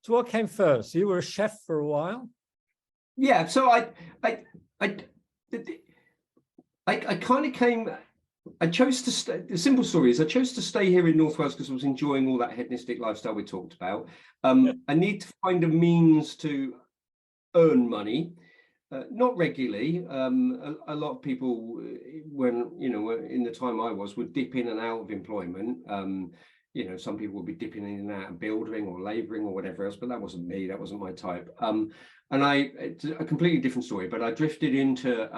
So what came first? You were a chef for a while? Yeah, so I kind of came. I chose to stay. The simple story is I chose to stay here in North Wales because I was enjoying all that hedonistic lifestyle we talked about. I need to find a means to earn money, not regularly. A lot of people, when in the time I was, would dip in and out of employment. Some people would be dipping in and out of building or labouring or whatever else, but that wasn't me. That wasn't my type. And it's a completely different story, but I drifted into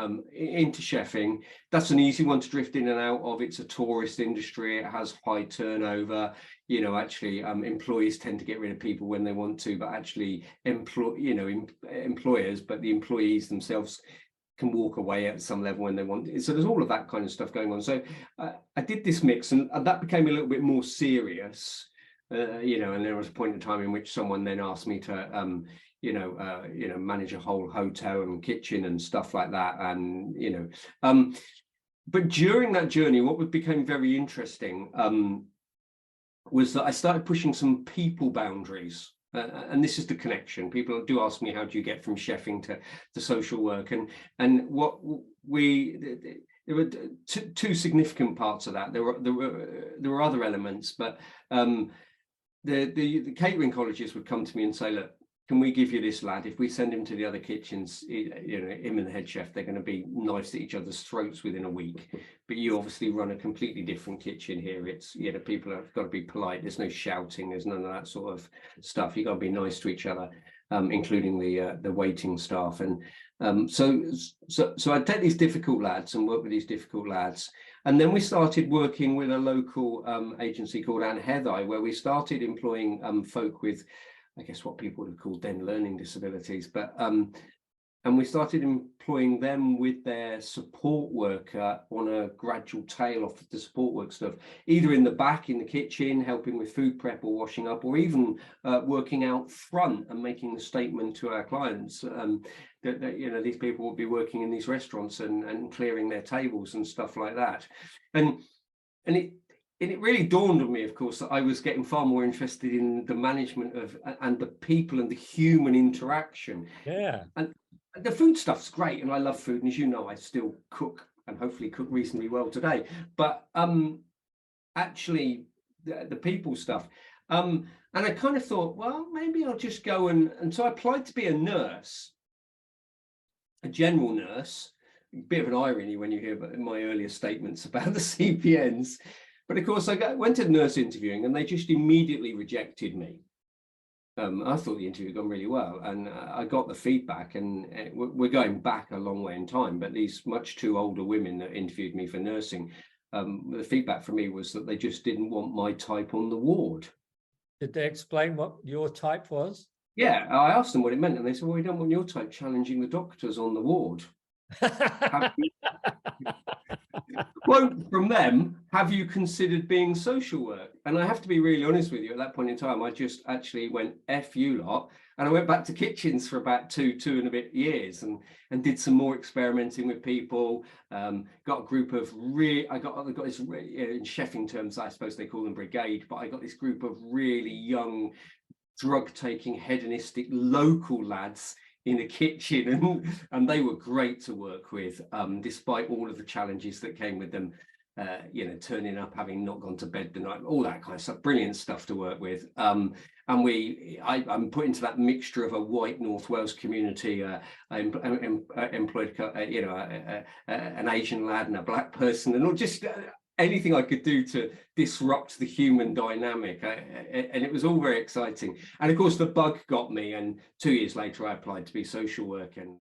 chefing. That's an easy one to drift in and out of. It's a tourist industry. It has high turnover. Employees tend to get rid of people when they want to, but actually employers, but the employees themselves can walk away at some level when they want. So there's all of that kind of stuff going on. So I did this mix, and that became a little bit more serious. And there was a point in time in which someone then asked me to manage a whole hotel and kitchen and stuff like that. And, but during that journey, what became very interesting was that I started pushing some people boundaries. And this is the connection. People do ask me, how do you get from chefing to social work? And what there were two significant parts of that. There were other elements, but the catering colleges would come to me and say, look, can we give you this lad? If we send him to the other kitchens, him and the head chef, they're going to be knives at each other's throats within a week. But you obviously run a completely different kitchen here. It's, people have got to be polite. There's no shouting. There's none of that sort of stuff. You got to be nice to each other, including the waiting staff. And so I'd take these difficult lads and work with these difficult lads. And then we started working with a local agency called Anne Hethi, where we started employing folk with, I guess, what people would have called then learning disabilities, but and we started employing them with their support worker on a gradual tail off the support work stuff, either in the back in the kitchen, helping with food prep or washing up, or even working out front and making the statement to our clients that these people would be working in these restaurants and clearing their tables and stuff like that, and it really dawned on me, of course, that I was getting far more interested in the management of and the people and the human interaction. Yeah. And the food stuff's great, and I love food, and as you know, I still cook and hopefully cook reasonably well today. But actually, the people stuff. And I kind of thought, well, maybe I'll just go and so I applied to be a nurse, a general nurse. A bit of an irony when you hear about my earlier statements about the CPNs. But of course, I went to nurse interviewing and they just immediately rejected me. I thought the interview had gone really well, and I got the feedback, and we're going back a long way in time, but these much too older women that interviewed me for nursing, the feedback from me was that they just didn't want my type on the ward. Did they explain what your type was? Yeah, I asked them what it meant, and they said, well, we don't want your type challenging the doctors on the ward. Quote from them, have you considered being social work? And I have to be really honest with you, at that point in time, I just actually went, F you lot. And I went back to kitchens for about two and a bit years and did some more experimenting with people. Got a group of I got this, in chefing terms, I suppose they call them brigade, but I got this group of really young, drug-taking, hedonistic local lads in a kitchen, and they were great to work with, despite all of the challenges that came with them, turning up, having not gone to bed the night, all that kind of stuff, brilliant stuff to work with. And I'm put into that mixture of a white North Wales community. I employed, an Asian lad and a black person, and all just anything I could do to disrupt the human dynamic, and it was all very exciting. And of course, the bug got me, and 2 years later, I applied to be social work, and